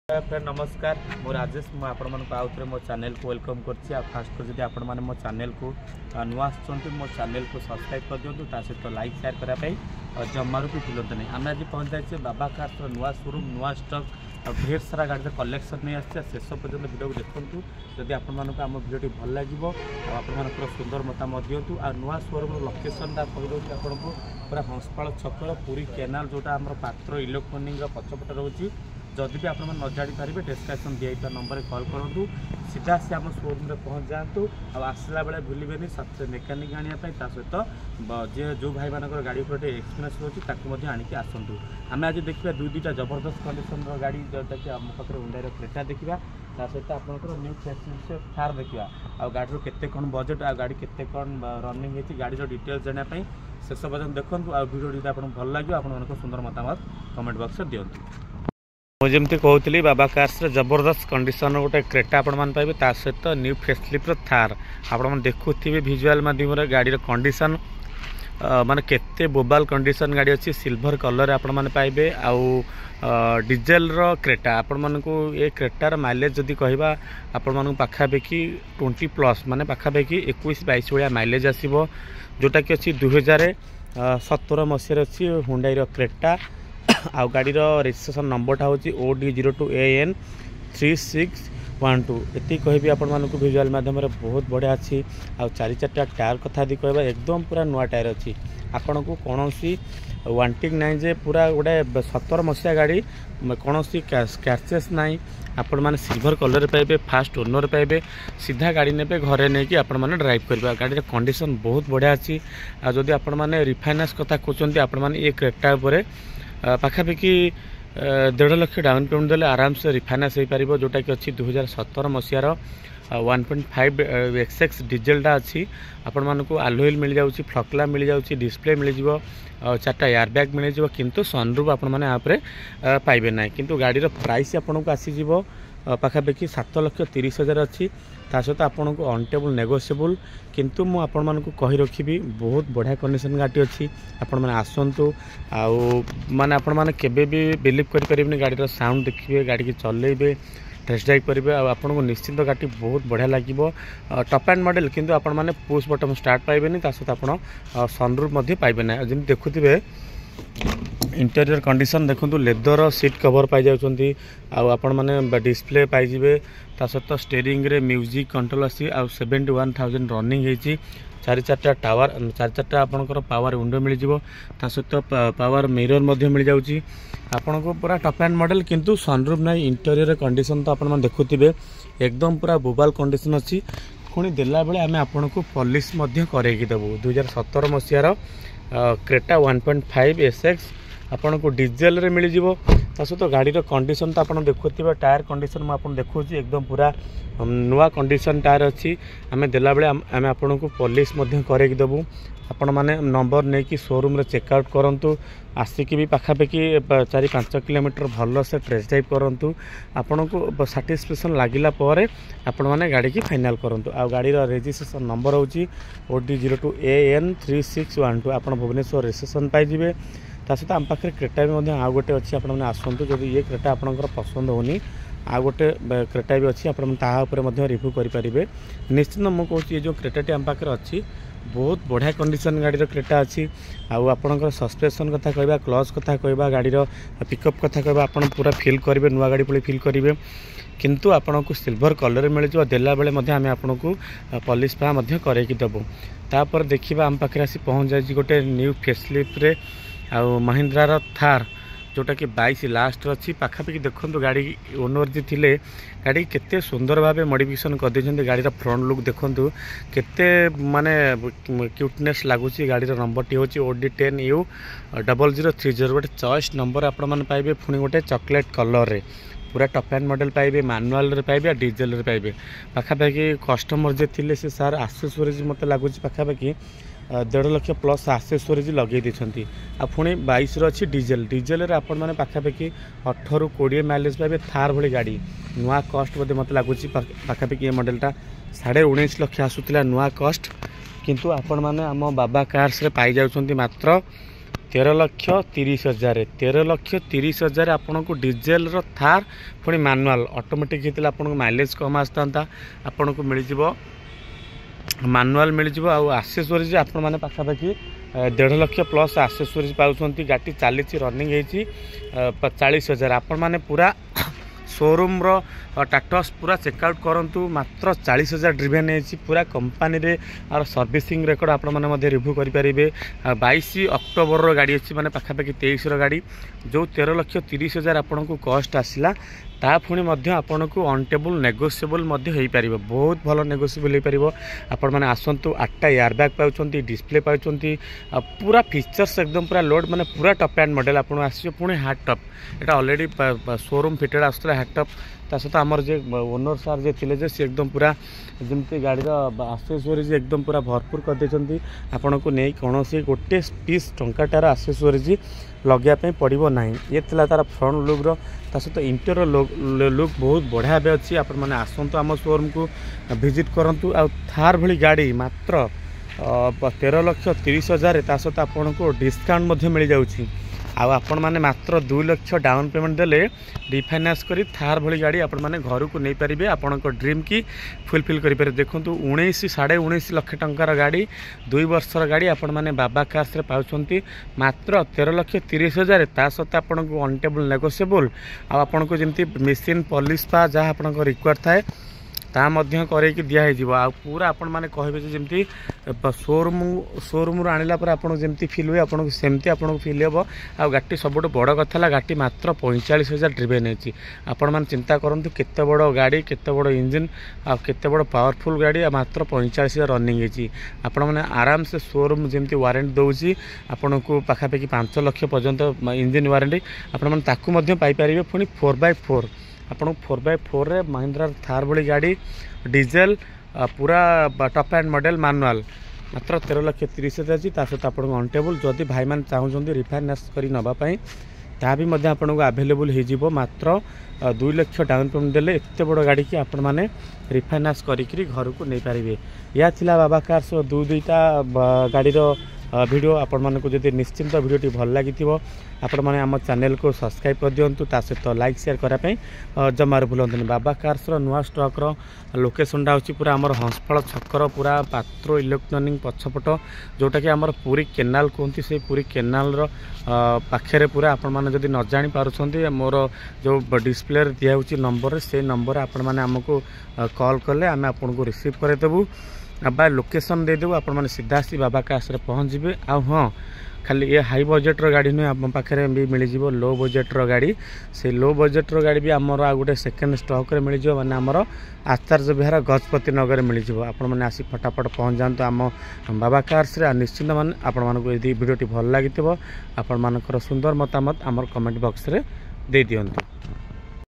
Friend नमस्कार मो राजेश मु आपण मन आउ थे मो चैनल को वेलकम करछि। फास्ट जदि आपण माने मो चैनल को नुआ आछंती मो चैनल को सब्सक्राइब कर दियंतु ता सहित लाइक शेयर करा पई जमारू भी भूलंतु नहीं। आम आज पहुंच जाइए बाबा कार्स नुआ शोरूम नुआ स्टॉक ढेर सारा गाड़ी कलेक्शन नहीं आसे शेष पर्यटन वीडियो को देखूँ। जदि आपण आम वीडियो भल लगे आप सुंदर मतामत दिंतु। आ नुआ शोरूम लोकेशन कहीदे आपको पूरा हंसपाल छक पुरी केनाल जोटा आम पात्र इलेक्ट्रोनिक पछपटे रोचे। जदि भी आप न जानी पारे डिस्क्रिप्शन दिया नंबर कॉल करूँ सीधा से आम शोरूम में पहुँच जातु। आसला बेले भूलें साथ मेकानिक आने सहित जे जो भाई मान गाड़ी पर एक्सपीरियंस रोचे आणिक आसतु। आम आज देखा दुईटा जबरदस्त कंडीशन गाड़ी जोटा कि आम पाखे हुंडई क्रेटा देखा सहित आप न्यू फेसिलिटी थार देखा आ गाड़ी केते कौन बजेट आ गाड़ी केते कौन रनिंग होती गाड़ी डिटेल्स जानापी शेष पर्यटन देखूँ। आ वीडियो आपको भल लगे आप सुंदर मतामत कमेंट बॉक्स में दिंतु। मुझे कहती बाबा कार्स जबरदस्त कंडीशन गोटे क्रेटा आपण मैंने पाइबे ता सहित न्यू फेसलिफ्ट थार आपण देखुथिबे विजुअल माध्यम गाड़ी कंडीशन माने केते बोबाल कंडीशन गाड़ी अच्छी सिल्वर कलर आपण मैंने पाइबे। आउ डीजेल रो क्रेटा आपण मानकु ए क्रेटार माइलेज जदि कहबा आपण मानकु पाखापाखि 20+ माने पाखापाखि 21-22 भाया माइलेज आसीबो जोटा कि अच्छी 2017 मसीह अच्छी हुंडई रो क्रेटा। आउ गाड़ी रजिस्ट्रेशन नंबरटा हूँ OD02AN 3612 ये कहबी आपण मानक विजुअल माध्यम बहुत बढ़िया अच्छी। आ 4-4टा टायर कथा दी कहबा एकदम पूरा नुआ टायर अच्छी आपण को कौन वांटिंग नाई जे पूरा गोटे 17 मसीहा गाड़ी कौन स्क्रैचेस नाई। आपण मैंने सिल्वर कलर पाइबे फास्ट ओनर पाइबे सीधा गाड़ी ने घरे नहीं कि आपण मैंने ड्राइव करेंगे। गाड़ी कंडीशन बहुत बढ़िया अच्छी। आ जदि आपण मैंने रिफाइनान्स कथा कहते आपण मैंने ये क्रेटा उपरे पाखापाखि 1.5 लाख डाउन पेमेंट देले आराम से रिफाइनान्स हो पार जोटा कि अच्छी 2017 मसीहार 1.5 XX डीजेलटा अच्छी। आपण मानक आलोइल मिल जाऊँगी फ्लकला मिल जाऊँगी डिस्प्ले मिल जाव 4टा एयर बैग मिल जाव किंतु सनरूफ आपण मैंने आपरे पाइबे ना। किंतु गाड़ीर प्राइस आपन को आसीज पाखापाखि 7,30,000 अच्छी ता सहित आपन को अनटेबल नेगोशिएबल किंतु मु आपण मानक कहि रखिबी बहुत बढ़िया कंडीशन गाड़ी अच्छी। आपण माने आसंतु आउ माने आपण माने केबे भी बिलीव करि परिबनी गाड़ी साउंड देखिबे गाड़ी के चलेबे टेस्ट ड्राइव करेंगे आपन को निश्चिंत गाड़ी बहुत बढ़िया लगे। टॉप एंड मॉडल किंतु आपण माने पुश बटन स्टार्ट पाइबेनी ता सहित आपण सनरूफ मध्ये पाइबे ना। जेम देखुथिबे इंटीरियर कंडीशन देखु लेदर सीट कवर पाई जाउछंती आपण माने डिस्प्ले पाइबे ता सहित स्टीयरिंग रे म्यूजिक कंट्रोल आसी 71,000 रनिंग होती। 4-4टा टावर 4-4टा आपनकर पावर विंडो मिल जिवो ता सहित पावर मिरर मध्ये मिल जाउची आपन को पूरा टॉप एंड मॉडल किंतु सनरूफ ना। इंटीरियर कंडीशन तो आपण माने देखुथिबे एकदम पूरा बोबाल कंडीशन अच्छी। पुणी देला बेले आमे आपन को पॉलिश मध्ये करेकी देबो 2017 मसीहार क्रेटा 1.5 SX आपन को डीजेल रे मिल जिवो ता सहित गाड़ीर कंडीशन तो आपन देखुथिबे टायर कंडीशन मु आपन देखुची एकदम पूरा नुआ कंडीशन टायर अच्छी। आमे देला बेले आमे आपन को पॉलिश मध्ये करेकी देबो आपण माने नंबर नहीं कि शोरूम रे चेकआउट करंतु आसिकी भी पाखापाखि 4-5 किलोमीटर भल से टेस्ट ड्राइव करंतु आपण को सैटिस्फैक्शन लागिला परे आपण माने गाड़ी की फाइनल करंतु। आ गाड़ी रजिस्ट्रेशन नंबर होची OD02AN 3612 आपण भुवनेश्वर रजिस्ट्रेशन पाई जिवे ता सहित आम पाखे क्रेटा भी आ गोटे अच्छी आपण आसतु। जदि ये क्रेटा आपंकर पसंद होनी आ गोटे क्रेटा भी अच्छी आप रिव्यू करेंगे निश्चित। मुझे कहूँ ये जो क्रेटाटी आम पाखे अच्छी बहुत बढ़िया कंडीशन गाड़ी क्रेटा अच्छी। आपणकर सस्पेंशन कथा कहबा क्लच कथा कहबा गाड़ी पिकअप कथा कहबा आपन पूरा फील करेंगे नुआ गाड़ी पड़े फील करेंगे किंतु आपन को सिल्वर कलर मिल जाव देला बेले आम आपन को पॉलिश पा करैकी देबो। तापर देखिबा आम पाखे आसी पहुँच जाए गोटे न्यू फेसलिफ्ट रे आ महिंद्रार थार जोटा कि 22 लास्ट अच्छी पाखापाखि देखो गाड़ी ओनर जी थिले गाड़ी केते सुंदर भाव मॉडिफिकेशन कर देछन्ते। गाड़ीर फ्रंट लुक देखंतु केते माने क्यूटनेस लगुच। गाड़ी नंबर टी होची OD10U 0030 गोटे चॉइस नंबर आपण माने पाइबे। पुणी गोटे चॉकलेट कलर रे पूरा टॉप एंड मॉडल पाइबे मैनुअल रे पाइबे डीजेल रे पाइबे। पाखापाखि कस्टमर जे थिले से सार एक्सेसरीज मते लगुच पाखापाखि 1.5 लाख प्लस एक्सेसरीज लगे देछन्ती। आ पुणी 22 अच्छी डीजेल रे आपण माने पाखापाखि 18-20 माइलेज पाइबे। थार भली गाड़ी नुआ कॉस्ट बोधे मत लगुच पाखापाखि ये मॉडलटा 19.5 लाख आसुतिला नुआ कॉस्ट किंतु आपण माने आम बाबा कार्स रे पाई जाउछन्ती मात्र 13,30,000 13,30,000 आपन को डीजेल रो थार पुणी मैनुअल ऑटोमेटिक होता आपन को माइलेज कम आसता आपन को मिल जाव मैनुअल मिल जाव आसेसरीज आपण मैंने पाखापाखि 1.5 लाख प्लस आसेसरीज पाँच गाड़ी चली रनिंग होती 40,000 आपण मैंने पूरा शोरूम रो टाटस पूरा चेकआउट करूँ मात्र 40,000 ड्रिवेन है पूरा कंपनी रे और सर्विसिंग रेकर्ड आपण मैंने रिव्यू करेंगे 22 अक्टोबर गाड़ी अच्छी मैंने पाखापाखि 23 गाड़ी जो 13,30,000 आपन को कॉस्ट आसला ता पुणी आपन को अनटेबल नेगोशिएबल हो पार बहुत भल नेगोशिएबल हो पार आपण मैंने आसतु 8टा एयरबैग पाँच डिस्प्ले पाँच पूरा फीचर्स एकदम पूरा लोड माने पूरा टॉप एंड मॉडल आपन आसी पुणी हार्ड टॉप एटा ऑलरेडी शोरूम फिटेड आसला हार्ड टॉप ता सहित आमर जे ओनर सार जे थिले जे एकदम पूरा जमती गाड़ी आसेसरीज एकदम पूरा भरपूर कर देछंती आपन को नहीं कौन गोटे पीस टंकाटार आसेसरीज लगे पड़ो ना ये तार फ्रंट लुक ता सहित इंटीरियर लुक बहुत बढ़िया भी अच्छी आपण मैंने आसतु आम शोरूम को विजिट करूँ आ थार भली गाड़ी मात्र 13,30,000 ता सहित आपन को डिस्काउंट मिल जाउछि आपण मैंने मात्र 2 लाख डाउन पेमेंट देले रिफाइनान्स करी थार भली गाड़ी आपण मैंने घर को नहीं पारे आपण ड्रीम की फुलफिल करें देखो 19.5 लाख टंकार गाड़ी 2 वर्षर गाड़ी आपण मैंने बाबा कार्स पाँच मात्र 13,30,000 ता सहित आपन को अनटेबल नेगोशिएबल आपन को जमी मेसीन पॉलिश पा जहाँ आप रिक्वायर थाए ता करके दिखाई आ पूरा आपण मैंने कहे जमी शोरूम आनिला पर आपन जमी फिल हुए आपन सेमती आपन फिल हे आ गाड़ी सब बड़ कथा गाड़ी मात्र 45,000 ड्रिवेन है आपण मैंने चिंता करूँ केते बड़ गाड़ी केते बड़ इंजिन आ केते बड़ पावरफुल गाड़ी मात्र 45,000 रनिंग है आपण मैंने आराम से शोरूम जमी वारंटी दौर आपन को पाखापाखि 5 लाख पर्यंत इंजिन वारंटी आपण मैंने ताकू पाइपर पुणी 4x4 आपन 4x4 रे महिंद्रा थार भली गाड़ी डीजेल पूरा टॉप एंड मॉडल मैनुअल मात्र 13,30,000 अच्छी सहित आप अनटेबल जदि भाई मैंने चाहते रिफाइनान्स कर नापी ता भी आपन को आवेलेबल हो मात्र 2 लाख डाउन पेमेंट देले एत बड़ गाड़ी की आपण मैंने रिफाइनान्स करी घर को नहीं पारे या थिला बाबा कार्स दुईटा गाड़ीर वीडियो आपण मानक जदि निश्चिंत वीडियोटी भल लगी आपण मैंने आम चैनल को सब्सक्राइब कर दिंतु ता सहित लाइक शेयर करने जमार भूलतनी बाबा कार्स नुआ स्टॉक लोकेशनटा हूँ पूरा आम हंसफल छकर पूरा पात्र इलेक्ट्रोनिक पछपट जोटा कि आम पूरी केनाल कहते से पूरी केनाल पाखे पूरा आपण मैंने जदि न जानी पारुछंती मोर जो डिस्प्ले दिखाई नंबर से नंबर आपण मैंने आमको कॉल कले आम आपन को रिसीव करदेबू बा लोकेशन देदेबू आपण मैंने सीधा सी बाबा कार्स पहुँच जाए आ हाँ खाली ये हाई बजेट्र गाड़ी नुहे आम पाखे भी मिल जाव लो बजेट्र गाड़ी से लो बजेट्र गाड़ी भी आमर आ गोटे सेकेंड स्टॉक रे मिल जाव माने आमर आचार्य विहार गजपति नगर मिल जाव आपण मैंने आसी फटाफट पहुँच जातु आम बाबा कार्स रे निश्चिंत मान आपण मानक यदि वीडियोटी भल लगी आपण मानकर सुंदर मतामत आमर कमेंट बॉक्स रे दे दियंतु।